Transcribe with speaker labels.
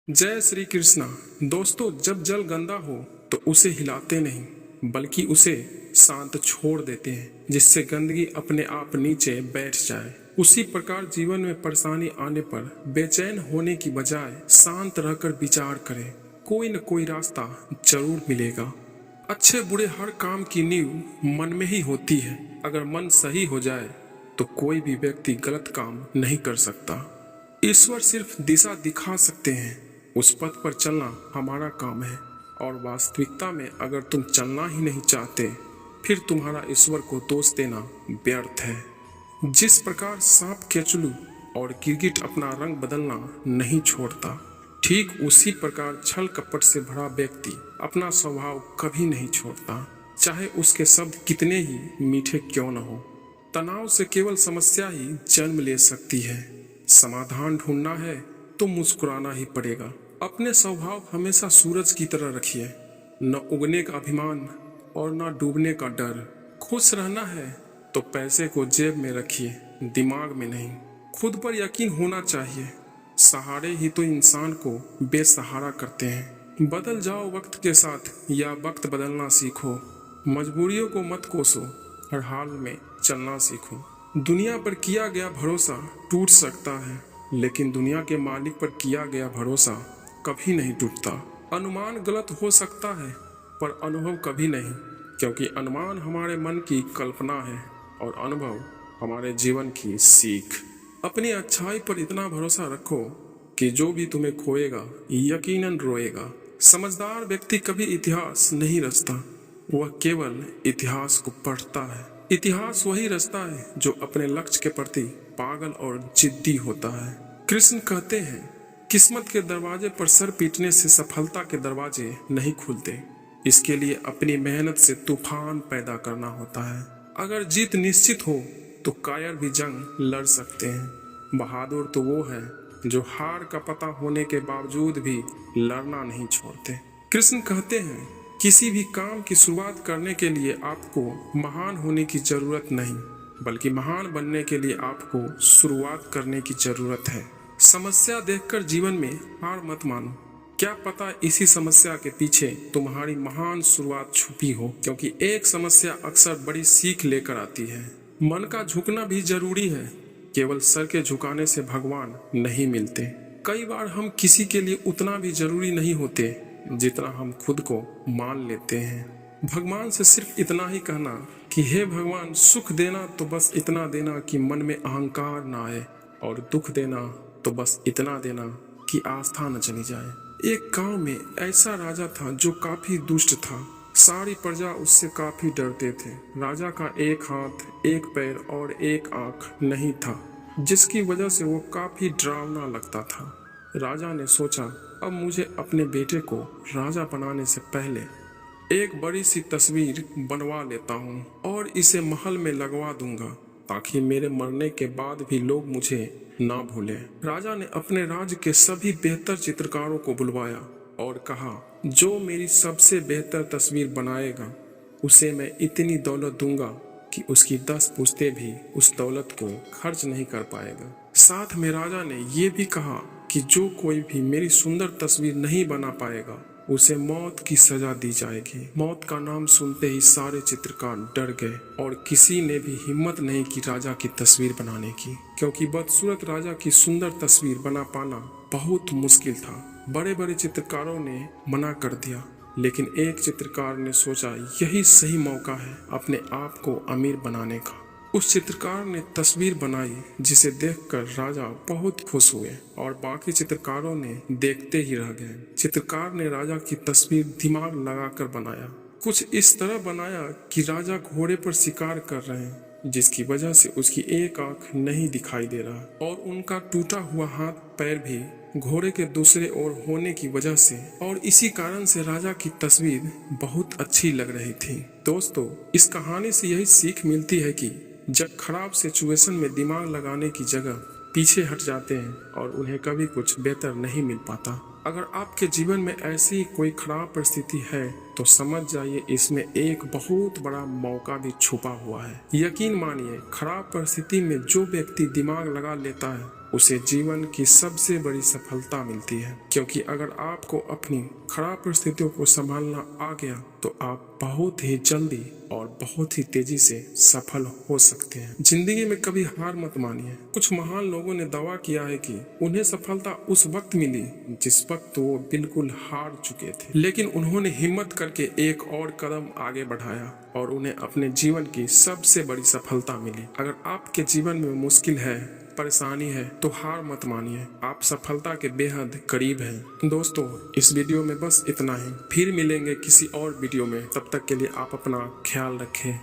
Speaker 1: जय श्री कृष्णा। दोस्तों, जब जल गंदा हो तो उसे हिलाते नहीं बल्कि उसे शांत छोड़ देते हैं, जिससे गंदगी अपने आप नीचे बैठ जाए। उसी प्रकार जीवन में परेशानी आने पर बेचैन होने की बजाय शांत रहकर विचार करें, कोई न कोई रास्ता जरूर मिलेगा। अच्छे बुरे हर काम की नींव मन में ही होती है। अगर मन सही हो जाए तो कोई भी व्यक्ति गलत काम नहीं कर सकता। ईश्वर सिर्फ दिशा दिखा सकते हैं, उस पथ पर चलना हमारा काम है। और वास्तविकता में अगर तुम चलना ही नहीं चाहते, फिर तुम्हारा ईश्वर को दोष देना व्यर्थ है। जिस प्रकार सांप केचुलू और गिरगिट अपना रंग बदलना नहीं छोड़ता, ठीक उसी प्रकार छल कपट से भरा व्यक्ति अपना स्वभाव कभी नहीं छोड़ता, चाहे उसके शब्द कितने ही मीठे क्यों न हो। तनाव से केवल समस्या ही जन्म ले सकती है। समाधान ढूंढना है तो मुस्कुराना ही पड़ेगा। अपने स्वभाव हमेशा सूरज की तरह रखिए, न उगने का अभिमान और न डूबने का डर। खुश रहना है तो पैसे को जेब में रखिए, दिमाग में नहीं। खुद पर यकीन होना चाहिए। सहारे ही तो इंसान को बेसहारा करते हैं। बदल जाओ वक्त के साथ या वक्त बदलना सीखो। मजबूरियों को मत कोसो, हर हाल में चलना सीखो। दुनिया पर किया गया भरोसा टूट सकता है, लेकिन दुनिया के मालिक पर किया गया भरोसा कभी नहीं टूटता। अनुमान गलत हो सकता है पर अनुभव कभी नहीं, क्योंकि अनुमान हमारे मन की कल्पना है और अनुभव हमारे जीवन की सीख। अपनी अच्छाई पर इतना भरोसा रखो कि जो भी तुम्हें खोएगा यकीनन रोएगा। समझदार व्यक्ति कभी इतिहास नहीं रचता, वह केवल इतिहास को पढ़ता है। इतिहास वही रचता है जो अपने लक्ष्य के प्रति पागल और जिद्दी होता है। कृष्ण कहते हैं, किस्मत के दरवाजे पर सर पीटने से सफलता के दरवाजे नहीं खुलते। इसके लिए अपनी मेहनत से तूफान पैदा करना होता है। अगर जीत निश्चित हो तो कायर भी जंग लड़ सकते हैं। बहादुर तो वो है जो हार का पता होने के बावजूद भी लड़ना नहीं छोड़ते। कृष्ण कहते हैं, किसी भी काम की शुरुआत करने के लिए आपको महान होने की जरूरत नहीं, बल्कि महान बनने के लिए आपको शुरुआत करने की जरूरत है। समस्या देखकर जीवन में हार मत मानो। क्या पता इसी समस्या के पीछे तुम्हारी महान शुरुआत छुपी हो, क्योंकि एक समस्या अक्सर बड़ी सीख लेकर आती है। मन का झुकना भी जरूरी है, केवल सर के झुकाने से भगवान नहीं मिलते। कई बार हम किसी के लिए उतना भी जरूरी नहीं होते जितना हम खुद को मान लेते हैं। भगवान से सिर्फ इतना ही कहना कि हे भगवान, सुख देना तो बस इतना देना कि मन में अहंकार ना आए, और दुख देना तो बस इतना देना कि आस्था न चली जाए। एक गांव में ऐसा राजा था जो काफी दुष्ट था। सारी प्रजा उससे काफी डरते थे। राजा का एक हाथ, एक पैर और एक आंख नहीं था, जिसकी वजह से वो काफी डरावना लगता था। राजा ने सोचा, अब मुझे अपने बेटे को राजा बनाने से पहले एक बड़ी सी तस्वीर बनवा लेता हूँ और इसे महल में लगवा दूंगा, ताकि मेरे मरने के बाद भी लोग मुझे ना भूले। राजा ने अपने राज्य के सभी बेहतर चित्रकारों को बुलवाया और कहा, जो मेरी सबसे बेहतर तस्वीर बनाएगा उसे मैं इतनी दौलत दूंगा कि उसकी 10 पुश्तें भी उस दौलत को खर्च नहीं कर पाएगा। साथ में राजा ने ये भी कहा कि जो कोई भी मेरी सुंदर तस्वीर नहीं बना पाएगा उसे मौत की सजा दी जाएगी। मौत का नाम सुनते ही सारे चित्रकार डर गए और किसी ने भी हिम्मत नहीं की राजा की तस्वीर बनाने की, क्योंकि बदसूरत राजा की सुंदर तस्वीर बना पाना बहुत मुश्किल था। बड़े बड़े चित्रकारों ने मना कर दिया, लेकिन एक चित्रकार ने सोचा, यही सही मौका है अपने आप को अमीर बनाने का। उस चित्रकार ने तस्वीर बनाई, जिसे देखकर राजा बहुत खुश हुए और बाकी चित्रकारों ने देखते ही रह गए। चित्रकार ने राजा की तस्वीर दिमाग लगाकर बनाया। कुछ इस तरह बनाया कि राजा घोड़े पर शिकार कर रहे हैं, जिसकी वजह से उसकी एक आंख नहीं दिखाई दे रहा, और उनका टूटा हुआ हाथ पैर भी घोड़े के दूसरे ओर होने की वजह से, और इसी कारण से राजा की तस्वीर बहुत अच्छी लग रही थी। दोस्तों, इस कहानी से यही सीख मिलती है कि जब खराब सिचुएशन में दिमाग लगाने की जगह पीछे हट जाते हैं और उन्हें कभी कुछ बेहतर नहीं मिल पाता। अगर आपके जीवन में ऐसी कोई खराब परिस्थिति है तो समझ जाइए, इसमें एक बहुत बड़ा मौका भी छुपा हुआ है। यकीन मानिए, खराब परिस्थिति में जो व्यक्ति दिमाग लगा लेता है उसे जीवन की सबसे बड़ी सफलता मिलती है। क्योंकि अगर आपको अपनी खराब परिस्थितियों को संभालना आ गया तो आप बहुत ही जल्दी और बहुत ही तेजी से सफल हो सकते हैं। जिंदगी में कभी हार मत मानिए। कुछ महान लोगों ने दावा किया है कि उन्हें सफलता उस वक्त मिली जिस वक्त वो बिल्कुल हार चुके थे, लेकिन उन्होंने हिम्मत करके एक और कदम आगे बढ़ाया और उन्हें अपने जीवन की सबसे बड़ी सफलता मिली। अगर आपके जीवन में मुश्किल है, परेशानी है, तो हार मत मानिए। आप सफलता के बेहद करीब हैं। दोस्तों, इस वीडियो में बस इतना ही। फिर मिलेंगे किसी और वीडियो में। तब तक के लिए आप अपना ख्याल रखें।